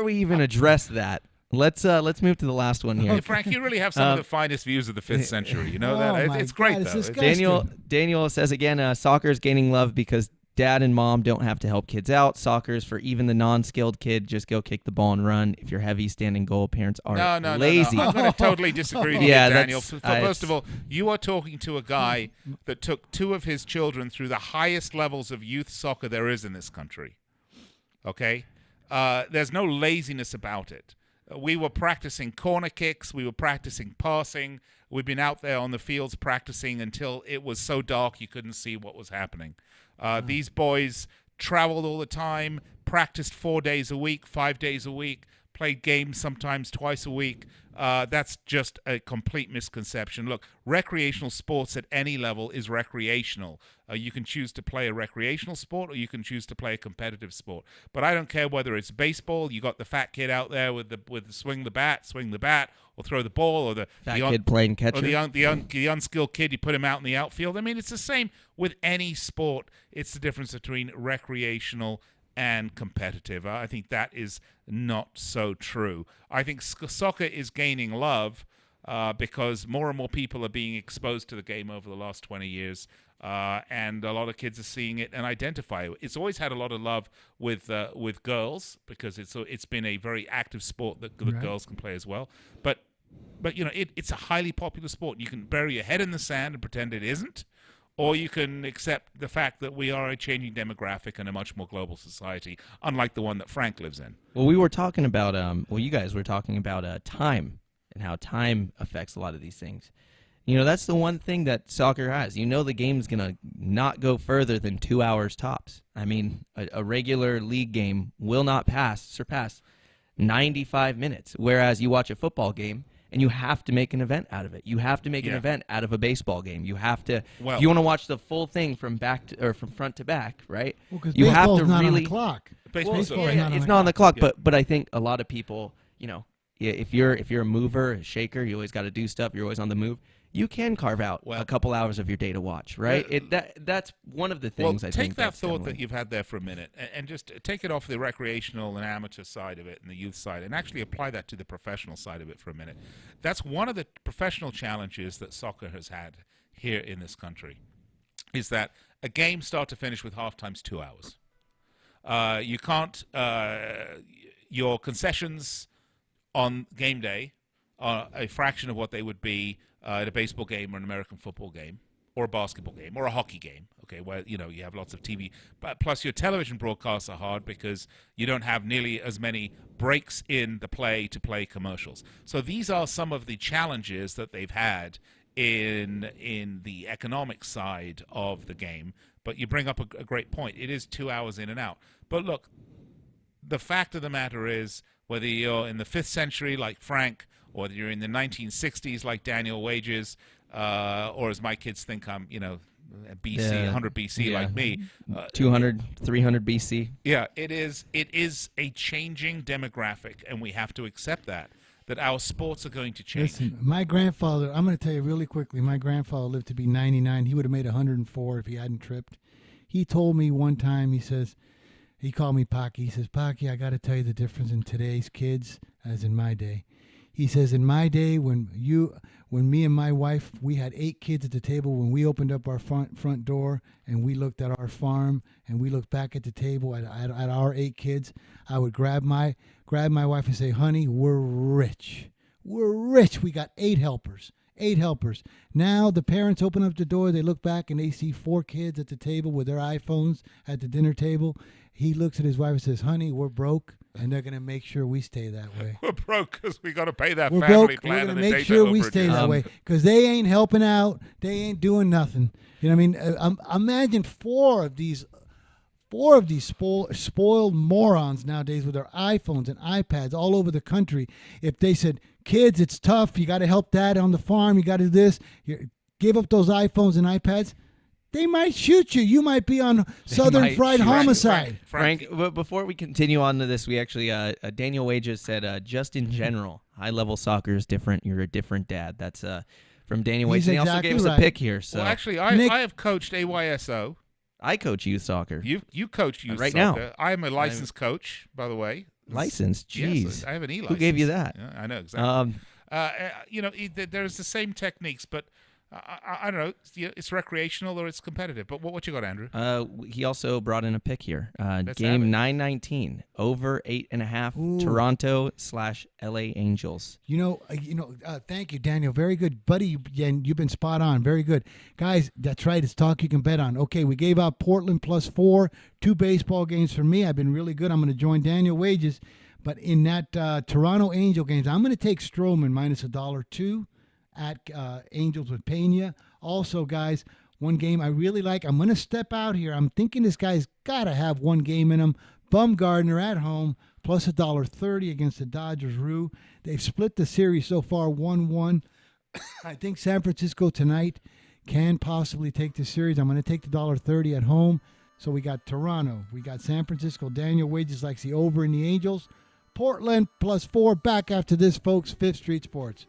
we even address that, let's move to the last one here. Hey, Frank, you really have some of the finest views of the 5th century. You know Oh, that? my It's great, God, it's though. disgusting. Daniel says again, soccer is gaining love because dad and mom don't have to help kids out. Soccer is for even the non-skilled kid. Just go kick the ball and run. If you're heavy, standing goal, parents are No. lazy. I'm going to totally disagree with Yeah, you, Daniel. that's- First of all, you are talking to a guy that took 2 of his children through the highest levels of youth soccer there is in this country. Okay? There's no laziness about it. We were practicing corner kicks. We were practicing passing. We've been out there on the fields practicing until it was so dark you couldn't see what was happening. These boys traveled all the time, practiced 4 days a week, 5 days a week, played games sometimes twice a week. That's just a complete misconception. Look, recreational sports at any level is recreational. You can choose to play a recreational sport or you can choose to play a competitive sport. But I don't care whether it's baseball, you got the fat kid out there with the swing the bat, or throw the ball, or the kid playing catcher. or the unskilled kid, you put him out in the outfield. I mean, it's the same with any sport. It's the difference between recreational and competitive. I think that is not so true. I think soccer is gaining love because more and more people are being exposed to the game over the last 20 years, and a lot of kids are seeing it and identify it. It's always had a lot of love with girls because it's been a very active sport that Right. girls can play as well. But it's a highly popular sport. You can bury your head in the sand and pretend it isn't, or you can accept the fact that we are a changing demographic and a much more global society, unlike the one that Frank lives in. Well, we were talking about, you guys were talking about time and how time affects a lot of these things. That's the one thing that soccer has. The game's going to not go further than 2 hours tops. I mean, a regular league game will not surpass 95 minutes, whereas you watch a football game, and you have to make an event out of it. You have to make an event out of a baseball game. You have to. If you want to watch the full thing from front to back, right? Well, 'cause you have baseball's to not really. on the clock. Baseball's Baseball's right. not on It's the not on the clock. clock, but I think a lot of people, if you're a mover, a shaker, you always got to do stuff. You're always on the move. you can carve out a couple hours of your day to watch, right? That's one of the things I think. Take that thought that you've had there for a minute and just take it off the recreational and amateur side of it and the youth side and actually apply that to the professional side of it for a minute. That's one of the professional challenges that soccer has had here in this country, is that a game start to finish with halftime's 2 hours. You can't, your concessions on game day are a fraction of what they would be at a baseball game or an American football game or a basketball game or a hockey game, okay, where, you have lots of TV. But plus your television broadcasts are hard because you don't have nearly as many breaks in the play to play commercials. So these are some of the challenges that they've had in the economic side of the game. But you bring up a great point. It is 2 hours in and out. But look, the fact of the matter is, whether you're in the 5th century like Frank, or whether you're in the 1960s like Daniel Wages, or as my kids think I'm, BC, 100 BC like me. 200, 300 BC. Yeah, it is a changing demographic, and we have to accept that our sports are going to change. Listen, my grandfather, I'm going to tell you really quickly, my grandfather lived to be 99. He would have made 104 if he hadn't tripped. He told me one time, he called me Pocky. He says, Pocky, I got to tell you the difference in today's kids as in my day. He says, in my day, when me and my wife, we had 8 kids at the table, when we opened up our front door and we looked at our farm and we looked back at the table at our 8 kids, I would grab my wife and say, honey, we're rich. We're rich. We got 8 helpers. 8 helpers. Now the parents open up the door, they look back and they see 4 kids at the table with their iPhones at the dinner table. He looks at his wife and says, honey, we're broke, and they're going to make sure we stay that way. We're broke because we got to pay that we're family broke. plan. We're and going the to make data sure we overages. stay that way because they ain't helping out. They ain't doing nothing. You know what I mean? Imagine 4 of these spoiled morons nowadays with their iPhones and iPads all over the country. If they said, kids, it's tough. You got to help dad on the farm. You got to do this. Give up those iPhones and iPads. They might shoot you. You might be on Southern Fried Homicide. Frank, before we continue on to this, we actually, Daniel Wages said, just in general, high-level soccer is different. You're a different dad. That's from Daniel Wages. He also gave us a pick here. So. Well, actually, I have coached AYSO. I coach youth soccer. You coach youth right soccer. Now. I'm a licensed coach, by the way. Licensed? Jeez. Yes, I have an e-license. Who gave you that? Yeah, I know, exactly. There's the same techniques, but I don't know. It's recreational or it's competitive. But what you got, Andrew? He also brought in a pick here. Game 919 over 8.5. Toronto/LA Angels. Thank you, Daniel. Very good, buddy. You've been spot on. Very good, guys. That's right. It's talk you can bet on. Okay, we gave out Portland +4. 2 baseball games for me. I've been really good. I'm going to join Daniel Wages, but in that Toronto Angel games, I'm going to take Stroman minus $1.02. At Angels with Pena. Also, guys, one game I really like. I'm going to step out here. I'm thinking this guy's got to have one game in him. Bumgardner at home, plus $1.30 against the Dodgers. Rue. They've split the series so far 1-1. I think San Francisco tonight can possibly take the series. I'm going to take the $1.30 at home. So we got Toronto. We got San Francisco. Daniel Wages likes the over in the Angels. Portland +4. Back after this, folks. 5th Street Sports.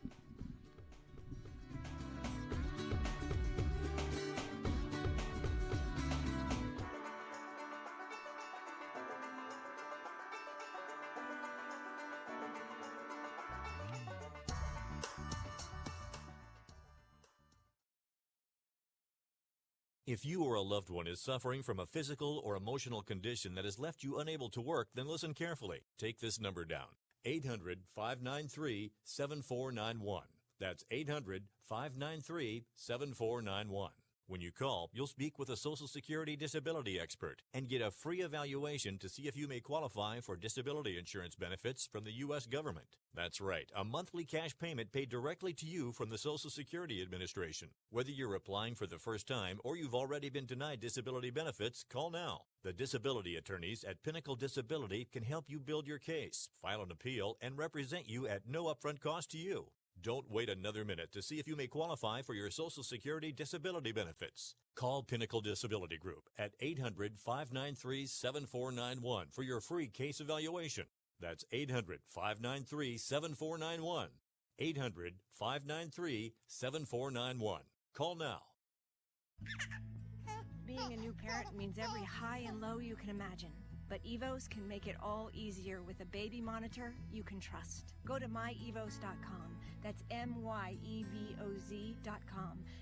If you or a loved one is suffering from a physical or emotional condition that has left you unable to work, then listen carefully. Take this number down. 800-593-7491. That's 800-593-7491. When you call, you'll speak with a Social Security disability expert and get a free evaluation to see if you may qualify for disability insurance benefits from the U.S. government. That's right, a monthly cash payment paid directly to you from the Social Security Administration. Whether you're applying for the first time or you've already been denied disability benefits, call now. The disability attorneys at Pinnacle Disability can help you build your case, file an appeal, and represent you at no upfront cost to you. Don't wait another minute to see if you may qualify for your Social Security disability benefits. Call Pinnacle Disability Group at 800-593-7491 for your free case evaluation. That's 800-593-7491. 800-593-7491. Call now. Being a new parent means every high and low you can imagine. But Evos can make it all easier with a baby monitor you can trust. Go to myevos.com. That's MYEVOZ.com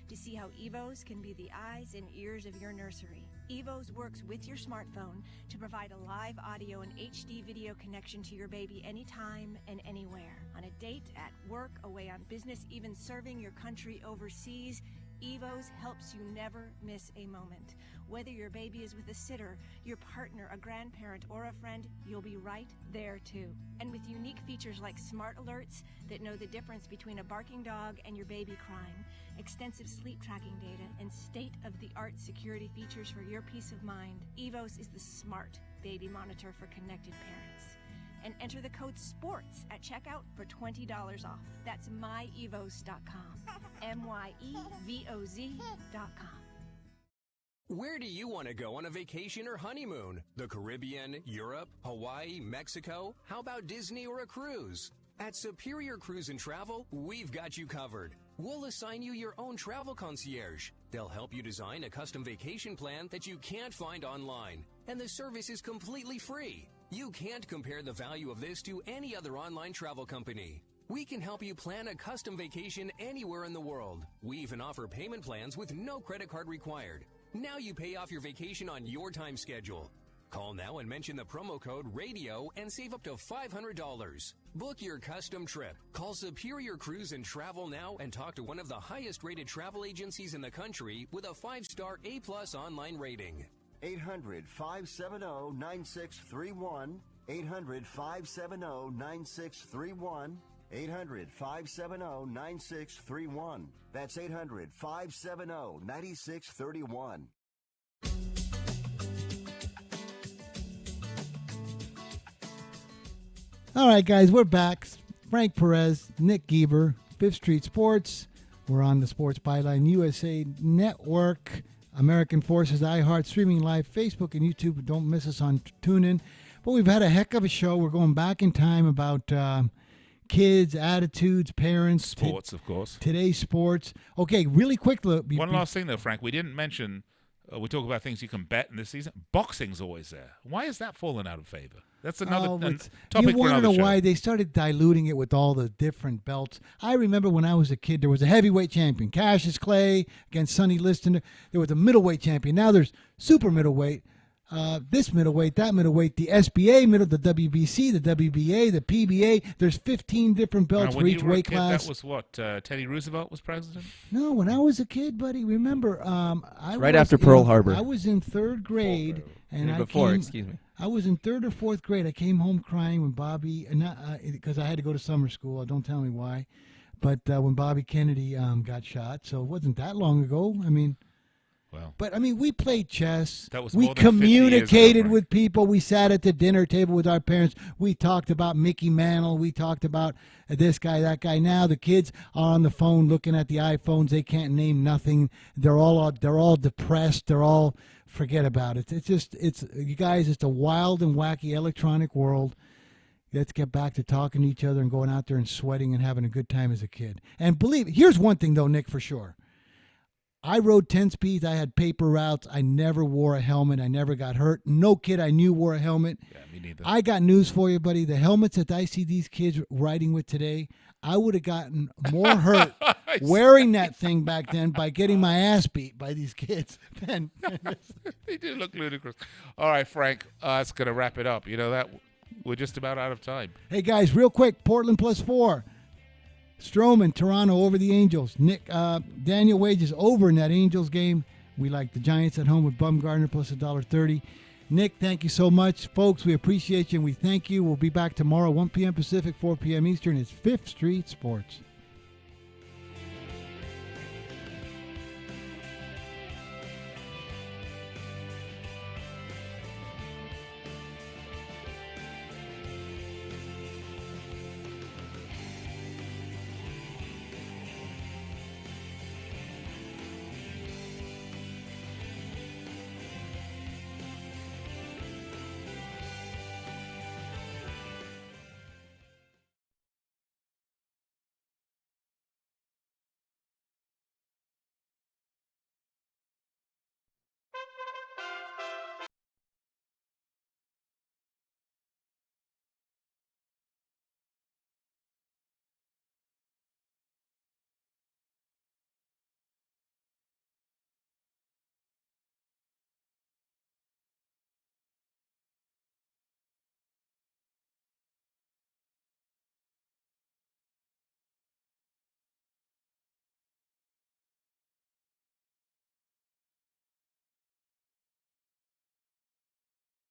to see how Evos can be the eyes and ears of your nursery. Evos works with your smartphone to provide a live audio and HD video connection to your baby anytime and anywhere. On a date, at work, away on business, even serving your country overseas, Evos helps you never miss a moment. Whether your baby is with a sitter, your partner, a grandparent, or a friend, you'll be right there too. And with unique features like smart alerts that know the difference between a barking dog and your baby crying, extensive sleep tracking data, and state-of-the-art security features for your peace of mind, Evos is the smart baby monitor for connected parents. And enter the code SPORTS at checkout for $20 off. That's myevos.com. MYEVOZ.com. Where do you want to go on a vacation or honeymoon? The Caribbean, Europe, Hawaii, Mexico? How about Disney or a cruise? At Superior Cruise and Travel, we've got you covered. We'll assign you your own travel concierge. They'll help you design a custom vacation plan that you can't find online. And the service is completely free. You can't compare the value of this to any other online travel company. We can help you plan a custom vacation anywhere in the world. We even offer payment plans with no credit card required. Now you pay off your vacation on your time schedule. Call now and mention the promo code RADIO and save up to $500. Book your custom trip. Call Superior Cruise and Travel now and talk to one of the highest rated travel agencies in the country with a 5-star A+ online rating. 800-570-9631. 800-570-9631. 800-570-9631. That's 800-570-9631. All right, guys, we're back. Frank Perez, Nick Geber, Fifth Street Sports. We're on the Sports Byline USA Network, American Forces, iHeart, streaming live, Facebook and YouTube. Don't miss us on TuneIn. But we've had a heck of a show. We're going back in time about kids, attitudes, parents. Sports, of course. Today's sports. Okay, really quick. One last thing, though, Frank. We didn't mention, we talk about things you can bet in this season. Boxing's always there. Why has that fallen out of favor? That's another topic for another show. You want to know why they started diluting it with all the different belts. I remember when I was a kid, there was a heavyweight champion, Cassius Clay against Sonny Liston. There was a middleweight champion. Now there's super middleweight. This middleweight, that middleweight, the SBA the WBC, the WBA, the PBA. There's 15 different belts for each weight class. That was what Teddy Roosevelt was president. No, when I was a kid, buddy. Remember, right after Pearl Harbor. I was in third grade, and excuse me. I was in third or fourth grade. I came home crying when Bobby, because I had to go to summer school. Don't tell me why, but when Bobby Kennedy got shot, so it wasn't that long ago. I mean. Well, but I mean, we played chess. That was we more than 50 years communicated ago, with people. We sat at the dinner table with our parents. We talked about Mickey Mantle. We talked about this guy, that guy. Now the kids are on the phone looking at the iPhones. They can't name nothing. They're all depressed. They're all forget about it. It's you guys. It's a wild and wacky electronic world. Let's get back to talking to each other and going out there and sweating and having a good time as a kid. And here's one thing though, Nick, for sure. I rode 10 speeds. I had paper routes. I never wore a helmet. I never got hurt. No kid I knew wore a helmet. Yeah, me neither. I got news for you, buddy. The helmets that I see these kids riding with today, I would have gotten more hurt wearing that thing back then by getting my ass beat by these kids. They do look ludicrous. All right, Frank, that's going to wrap it up. You know that we're just about out of time. Hey, guys, real quick, Portland +4. Stroman, Toronto over the Angels. Daniel Wages over in that Angels game. We like the Giants at home with Bumgarner plus $1.30. Nick, thank you so much. Folks, we appreciate you and we thank you. We'll be back tomorrow, 1 p.m. Pacific, 4 p.m. Eastern. It's Fifth Street Sports.